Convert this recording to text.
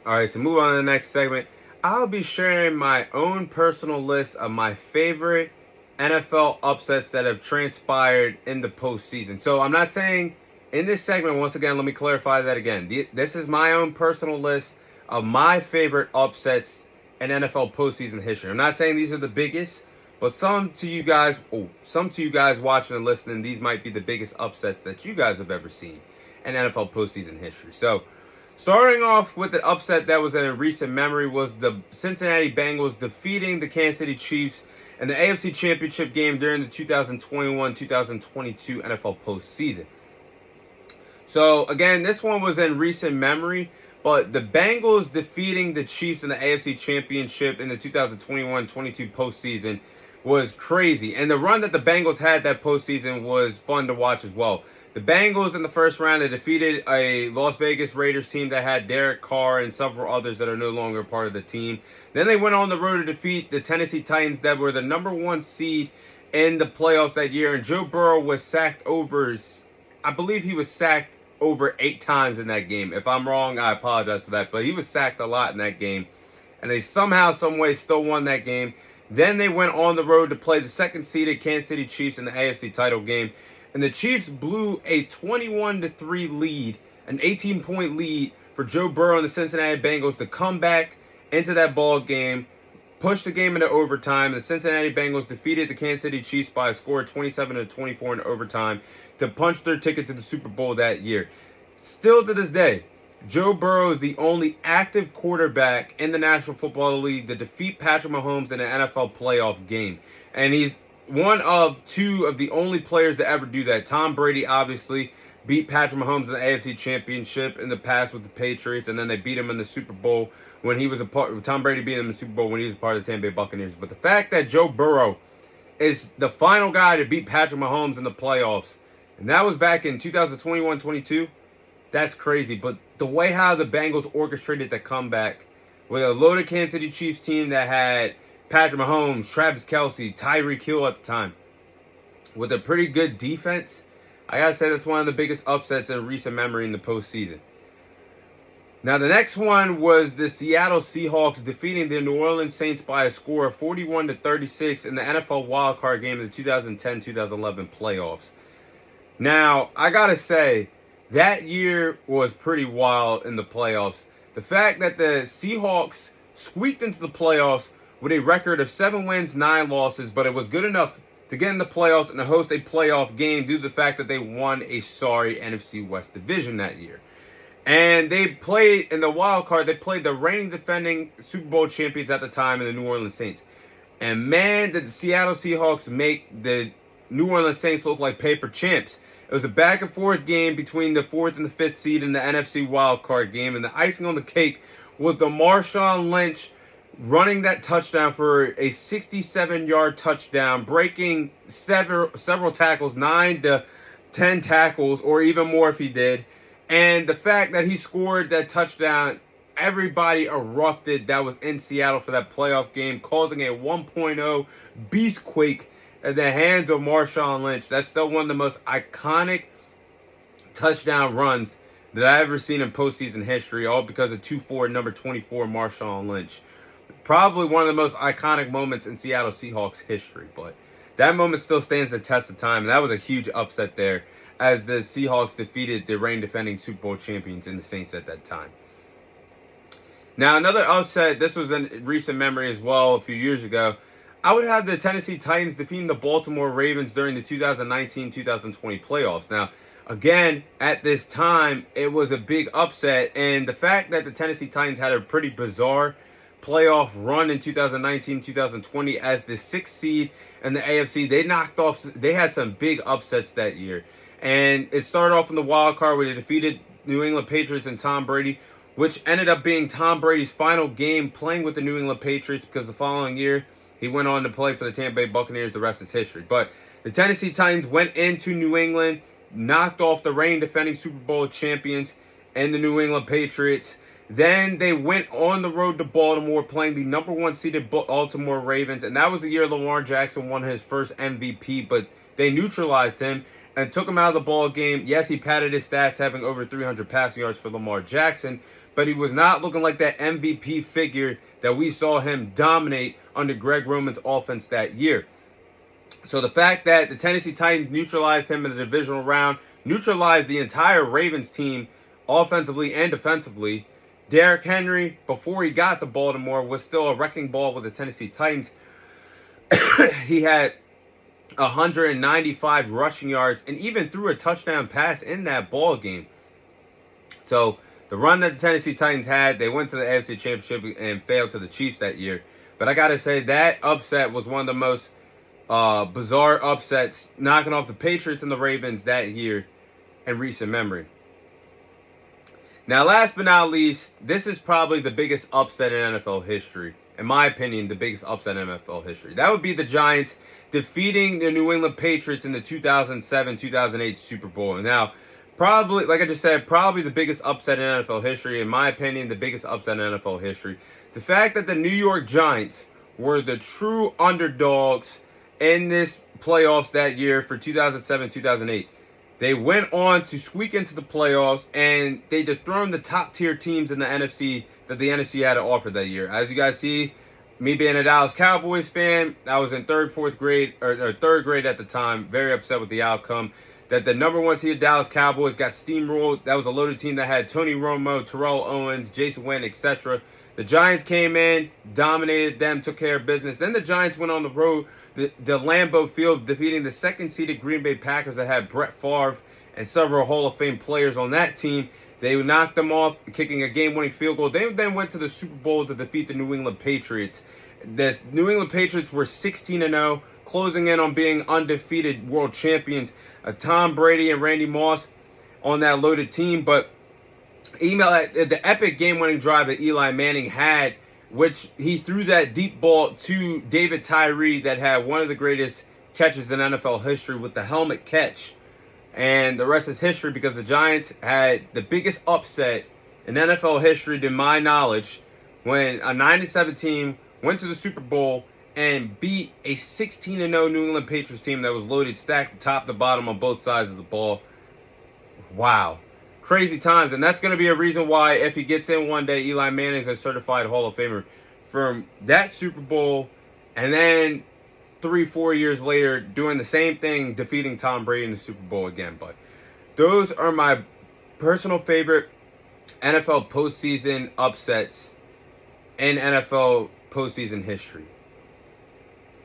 All right, so move on to the next segment. I'll be sharing my own personal list of my favorite NFL upsets that have transpired in the postseason. So I'm not saying in this segment, once again, let me clarify that again. This is my own personal list of my favorite upsets in NFL postseason history. I'm not saying these are the biggest, but some to you guys watching and listening, these might be the biggest upsets that you guys have ever seen in NFL postseason history. So starting off with the upset that was in recent memory was the Cincinnati Bengals defeating the Kansas City Chiefs in the AFC Championship game during the 2021-2022 NFL postseason. So again, this one was in recent memory, but the Bengals defeating the Chiefs in the AFC Championship in the 2021-22 postseason was crazy. And the run that the Bengals had that postseason was fun to watch as well. The Bengals in the first round, they defeated a Las Vegas Raiders team that had Derek Carr and several others that are no longer part of the team. Then they went on the road to defeat the Tennessee Titans that were the #1 seed in the playoffs that year. And Joe Burrow was sacked over, I believe he was sacked over 8 times in that game. If I'm wrong, I apologize for that. But he was sacked a lot in that game. And they somehow, some way still won that game. Then they went on the road to play the second-seeded Kansas City Chiefs in the AFC title game. And the Chiefs blew a 21-3 lead, an 18-point lead for Joe Burrow and the Cincinnati Bengals to come back into that ball game, push the game into overtime. The Cincinnati Bengals defeated the Kansas City Chiefs by a score of 27-24 in overtime to punch their ticket to the Super Bowl that year. Still to this day, Joe Burrow is the only active quarterback in the National Football League to defeat Patrick Mahomes in an NFL playoff game. And he's one of 2 of the only players to ever do that. Tom Brady obviously beat Patrick Mahomes in the AFC Championship in the past with the Patriots, and then they beat him in the Super Bowl when he was a part. Tom Brady beat him in the Super Bowl when he was a part of the Tampa Bay Buccaneers. But the fact that Joe Burrow is the final guy to beat Patrick Mahomes in the playoffs, and that was back in 2021-22, that's crazy. But the way how the Bengals orchestrated the comeback with a loaded Kansas City Chiefs team that had Patrick Mahomes, Travis Kelce, Tyreek Hill at the time, with a pretty good defense, I gotta say that's one of the biggest upsets in recent memory in the postseason. Now the next one was the Seattle Seahawks defeating the New Orleans Saints by a score of 41-36 in the NFL wildcard game of the 2010-2011 playoffs. Now I gotta say that year was pretty wild in the playoffs. The fact that the Seahawks squeaked into the playoffs with a record of 7 wins, 9 losses, but it was good enough to get in the playoffs and to host a playoff game due to the fact that they won a sorry NFC West division that year. And they played in the wild card, they played the reigning defending Super Bowl champions at the time in the New Orleans Saints. And man, did the Seattle Seahawks make the New Orleans Saints look like paper champs. It was a back and forth game between the 4th and the 5th seed in the NFC wild card game. And the icing on the cake was the Marshawn Lynch running that touchdown for a 67-yard touchdown, breaking several tackles, 9 to 10 tackles, or even more if he did. And the fact that he scored that touchdown, everybody erupted that was in Seattle for that playoff game, causing a 1.0 beastquake at the hands of Marshawn Lynch. That's still one of the most iconic touchdown runs that I've ever seen in postseason history, all because of 2-4 number 24 Marshawn Lynch. Probably one of the most iconic moments in Seattle Seahawks history, but that moment still stands the test of time. And that was a huge upset there as the Seahawks defeated the reigning defending Super Bowl champions in the Saints at that time. Now, another upset, this was in recent memory as well, a few years ago. I would have the Tennessee Titans defeating the Baltimore Ravens during the 2019-2020 playoffs. Now, again, at this time, it was a big upset, and the fact that the Tennessee Titans had a pretty bizarre playoff run in 2019-2020 as the 6th seed in the AFC. They had some big upsets that year. And it started off in the wild card where they defeated New England Patriots and Tom Brady, which ended up being Tom Brady's final game playing with the New England Patriots, because the following year he went on to play for the Tampa Bay Buccaneers. The rest is history. But the Tennessee Titans went into New England, knocked off the reigning defending Super Bowl champions and the New England Patriots. Then they went on the road to Baltimore, playing the #1 seeded Baltimore Ravens. And that was the year Lamar Jackson won his first MVP, but they neutralized him. and took him out of the ball game. Yes, he padded his stats, having over 300 passing yards for Lamar Jackson, but he was not looking like that MVP figure that we saw him dominate under Greg Roman's offense that year. So the fact that the Tennessee Titans neutralized him in the divisional round, neutralized the entire Ravens team offensively and defensively. Derrick Henry, before he got to Baltimore, was still a wrecking ball with the Tennessee Titans. He had 195 rushing yards and even threw a touchdown pass in that ball game. So the run that the Tennessee Titans had, they went to the AFC Championship and failed to the Chiefs that year. But I got to say, that upset was one of the most bizarre upsets, knocking off the Patriots and the Ravens that year in recent memory. Now, last but not least, this is probably the biggest upset in NFL history. In my opinion, the biggest upset in NFL history. That would be the Giants defeating the New England Patriots in the 2007-2008 Super Bowl. Now, probably, like I just said, probably the biggest upset in NFL history. In my opinion, the biggest upset in NFL history. The fact that the New York Giants were the true underdogs in this playoffs that year for 2007-2008. They went on to squeak into the playoffs, and they dethroned the top-tier teams in the NFC that the NFC had to offer that year. As you guys see, me being a Dallas Cowboys fan, I was in third grade at the time, very upset with the outcome. That the number one seed Dallas Cowboys got steamrolled. That was a loaded team that had Tony Romo, Terrell Owens, Jason Witten, etc. The Giants came in, dominated them, took care of business. Then the Giants went on the road, the Lambeau Field, defeating the second-seeded Green Bay Packers that had Brett Favre and several Hall of Fame players on that team. They knocked them off, kicking a game-winning field goal. They then went to the Super Bowl to defeat the New England Patriots. The New England Patriots were 16-0, closing in on being undefeated world champions. Tom Brady and Randy Moss on that loaded team, but the epic game-winning drive that Eli Manning had, which he threw that deep ball to David Tyree that had one of the greatest catches in NFL history with the helmet catch. And the rest is history, because the Giants had the biggest upset in NFL history, to my knowledge, when a 9-7 team went to the Super Bowl and beat a 16-0 New England Patriots team that was loaded, stacked top to bottom on both sides of the ball. Wow. Crazy times. And that's going to be a reason why, if he gets in one day, Eli Manning is a certified Hall of Famer. From that Super Bowl, and then 3-4 years later, doing the same thing, defeating Tom Brady in the Super Bowl again. But those are my personal favorite NFL postseason upsets in NFL postseason history.